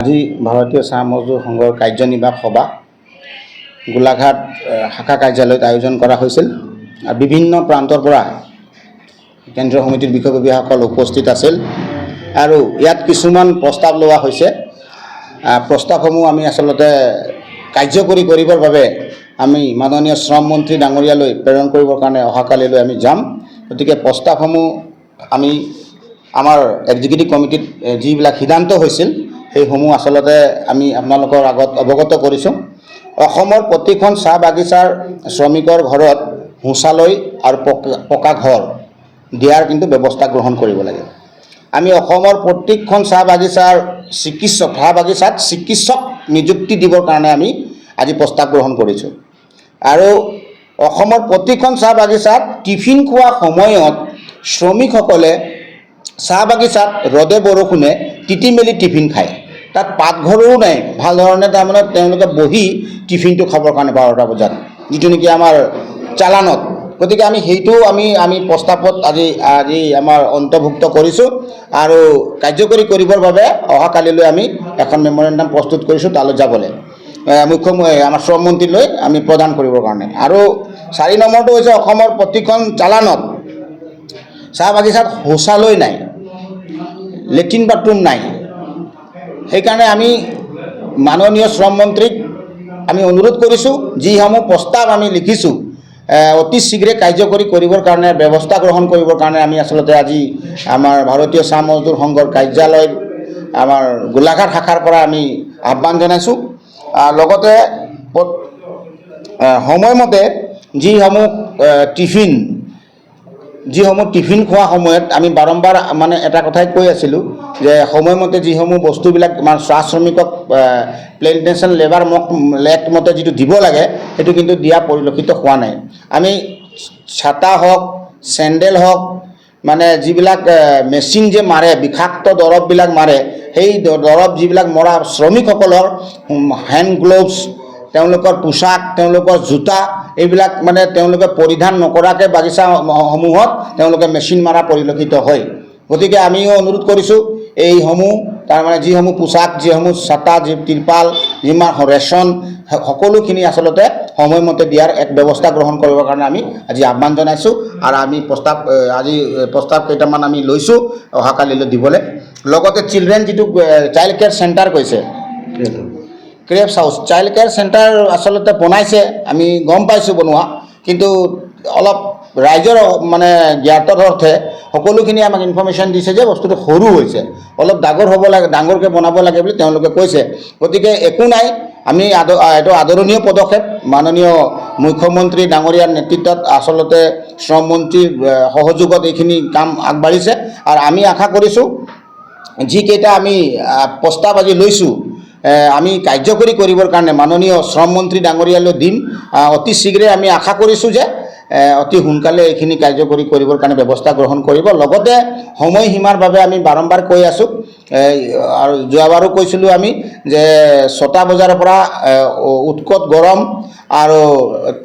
আজি ভাৰতীয় চাহ মজদুৰ সংঘৰ কাৰ্যনিৰ্বাহক সভা গোলাঘাট শাখা কাৰ্যালয়ত আয়োজন কৰা হৈছিল। বিভিন্ন প্ৰান্তৰ পৰা কেন্দ্ৰীয় সমিতিৰ বিষয়ববীয়াসকল উপস্থিত আছিল আৰু ইয়াত কিছুমান প্ৰস্তাৱ লোৱা হৈছে। প্ৰস্তাৱসমূহ আমি আচলতে কাৰ্যকৰী কৰিবৰ বাবে আমি মাননীয় শ্ৰম মন্ত্ৰী ডাঙৰীয়ালৈ প্ৰেৰণ কৰিবৰ কাৰণে অহাকালিলৈ আমি যাম। গতিকে প্ৰস্তাৱসমূহ আমি আমাৰ এক্সিকিউটিভ কমিটিত যিবিলাক সিদ্ধান্ত হৈছিল সেইসমূহ আচলতে আমি আপোনালোকৰ আগত অৱগত কৰিছোঁ। অসমৰ প্ৰতিখন চাহ বাগিচাৰ শ্ৰমিকৰ ঘৰত শৌচালয় আৰু পকা ঘৰ দিয়াৰ কিন্তু ব্যৱস্থা গ্ৰহণ কৰিব লাগে। আমি অসমৰ প্ৰত্যেকখন চাহ বাগিচাত চিকিৎসক নিযুক্তি দিবৰ কাৰণে আমি আজি প্ৰস্তাৱ গ্ৰহণ কৰিছোঁ। আৰু অসমৰ প্ৰতিখন চাহ বাগিচাত টিফিন খোৱা সময়ত শ্ৰমিকসকলে চাহ বাগিচাত ৰ'দে বৰষুণে তিতি মেলি টিফিন খায়। তাত পাকঘৰো নাই, ভাল ধৰণে তাৰমানে তেওঁলোকে বহি টিফিনটো খাবৰ কাৰণে 12টা বজাত, যিটো নেকি আমাৰ চালানত। গতিকে আমি সেইটো আমি প্ৰস্তাৱত আজি আমাৰ অন্তৰ্ভুক্ত কৰিছোঁ আৰু কাৰ্যকৰী কৰিবৰ বাবে অহাকালিলৈ আমি এখন মেমৰেণ্ডাম প্ৰস্তুত কৰিছোঁ তালৈ যাবলৈ আমাৰ শ্ৰম মন্ত্ৰীলৈ আমি প্ৰদান কৰিবৰ কাৰণে। আৰু 4 নম্বৰটো হৈছে অসমৰ প্ৰতিখন চালানত চাহ বাগিচাত শৌচালয় নাই, লেট্ৰিন বাথৰুম নাই। সেইকাৰণে আমি মাননীয় শ্ৰম মন্ত্ৰীক আমি অনুৰোধ কৰিছোঁ, যিসমূহ প্ৰস্তাৱ আমি লিখিছোঁ অতি শীঘ্ৰে কাৰ্যকৰী কৰিবৰ কাৰণে ব্যৱস্থা গ্ৰহণ কৰিবৰ কাৰণে আমি আচলতে আজি আমাৰ ভাৰতীয় চাহ মজদুৰ সংঘৰ কাৰ্যালয় আমাৰ গোলাঘাট শাখাৰ পৰা আমি আহ্বান জনাইছোঁ। লগতে সময়মতে যিসমূহ টিফিন খোৱা সময়ত আমি বাৰম্বাৰ মানে এটা কথাই কৈ আছিলোঁ যে সময়মতে যিসমূহ বস্তুবিলাক আমাৰ চাহ শ্ৰমিকক প্লেণ্টেশ্যন লেবাৰ এক্ট মতে যিটো দিব লাগে সেইটো কিন্তু দিয়া পৰিলক্ষিত হোৱা নাই। আমি ছাতা হওক, চেণ্ডেল হওক, মানে যিবিলাক মেচিন যে মাৰে, বিষাক্ত দৰৱবিলাক মাৰে, সেই দৰৱ যিবিলাক মৰা শ্ৰমিকসকলৰ হেণ্ড গ্ল'ভছ, তেওঁলোকৰ পোছাক, তেওঁলোকৰ জোতা, এইবিলাক মানে তেওঁলোকে পৰিধান নকৰাকৈ বাগিচাসমূহত তেওঁলোকে মেচিন মাৰা পৰিলক্ষিত হয়। গতিকে আমিও অনুৰোধ কৰিছোঁ এইসমূহ তাৰমানে যিসমূহ পোছাক, যিসমূহ ছাতা, তিৰপাল, যিমান ৰেচন, সকলোখিনি আচলতে সময়মতে দিয়াৰ এক ব্যৱস্থা গ্ৰহণ কৰিবৰ কাৰণে আমি আজি আহ্বান জনাইছোঁ। আৰু আমি প্ৰস্তাৱ কেইটামান আমি লৈছোঁ অহাকালিলৈ দিবলৈ। লগতে চিলড্ৰেন যিটো চাইল্ড কেয়াৰ চেণ্টাৰ কৈছে, ক্ৰেপছ হাউচ চাইল্ড কেয়াৰ চেণ্টাৰ আচলতে বনাইছে, আমি গম পাইছোঁ বনোৱা, কিন্তু অলপ ৰাইজৰ মানে জ্ঞাতৰ অৰ্থে সকলোখিনি আমাক ইনফৰ্মেশ্যন দিছে যে বস্তুটো সৰু হৈছে, অলপ ডাঙৰ হ'ব লাগে, ডাঙৰকৈ বনাব লাগে বুলি তেওঁলোকে কৈছে। গতিকে একো নাই, আমি এইটো আদৰণীয় পদক্ষেপ। মাননীয় মুখ্যমন্ত্ৰী ডাঙৰীয়াৰ নেতৃত্বত আচলতে শ্ৰম মন্ত্ৰীৰ সহযোগত এইখিনি কাম আগবাঢ়িছে আৰু আমি আশা কৰিছোঁ যিকেইটা আমি প্ৰস্তাৱ আজি লৈছোঁ আমি কাৰ্যকৰী কৰিবৰ কাৰণে মাননীয় শ্ৰম মন্ত্ৰী ডাঙৰীয়ালৈ দিম। অতি শীঘ্ৰে আমি আশা কৰিছোঁ যে অতি সোনকালে এইখিনি কাৰ্যকৰী কৰিবৰ কাৰণে ব্যৱস্থা গ্ৰহণ কৰিব। লগতে সময়সীমাৰ বাবে আমি বাৰম্বাৰ কৈ আছোঁ আৰু যোৱাবাৰো কৈছিলোঁ আমি যে 6টা বজাৰ পৰা উৎকট গৰম আৰু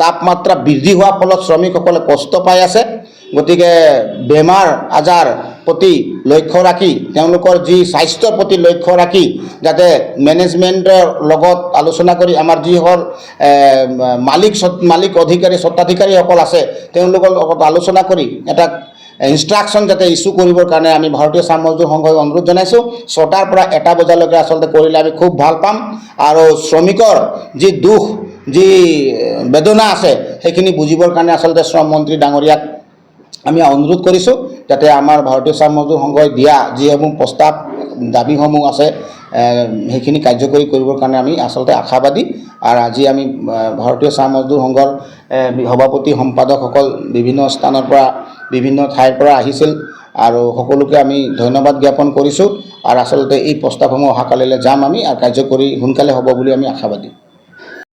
তাপমাত্ৰা বৃদ্ধি হোৱাৰ ফলত শ্ৰমিকসকলে কষ্ট পাই আছে। গতিকে বেমাৰ আজাৰ প্ৰতি লক্ষ্য ৰাখি, তেওঁলোকৰ যি স্বাস্থ্যৰ প্ৰতি লক্ষ্য ৰাখি যাতে মেনেজমেণ্টৰ লগত আলোচনা কৰি আমাৰ যিসকল মালিক অধিকাৰী স্বত্বাধিকাৰীসকল আছে তেওঁলোকৰ লগত আলোচনা কৰি এটা ইনষ্ট্ৰাকশ্যন যাতে ইছ্যু কৰিবৰ কাৰণে আমি ভাৰতীয় চাহ মজদুৰ সংঘই অনুৰোধ জনাইছোঁ। 6টাৰ পৰা 1টা বজালৈকে আচলতে কৰিলে আমি খুব ভাল পাম আৰু শ্ৰমিকৰ যি দুখ, যি বেদনা আছে সেইখিনি বুজিবৰ কাৰণে আচলতে শ্ৰম মন্ত্ৰী ডাঙৰীয়াক আমি অনুৰোধ কৰিছোঁ যাতে আমাৰ ভাৰতীয় চাহ মজদুৰ সংঘই দিয়া যিসমূহ প্ৰস্তাৱ দাবীসমূহ আছে সেইখিনি কাৰ্যকৰী কৰিবৰ কাৰণে আমি আচলতে আশাবাদী। আৰু আজি আমি ভাৰতীয় চাহ মজদুৰ সংঘৰ সভাপতি সম্পাদকসকল বিভিন্ন স্থানৰ পৰা বিভিন্ন ঠাইৰ পৰা আহিছিল আৰু সকলোকে আমি ধন্যবাদ জ্ঞাপন কৰিছোঁ। আৰু আচলতে এই প্ৰস্তাৱসমূহ অহাকালিলৈ যাম আমি আৰু কাৰ্যকৰী সোনকালে হ'ব বুলি আমি আশাবাদী।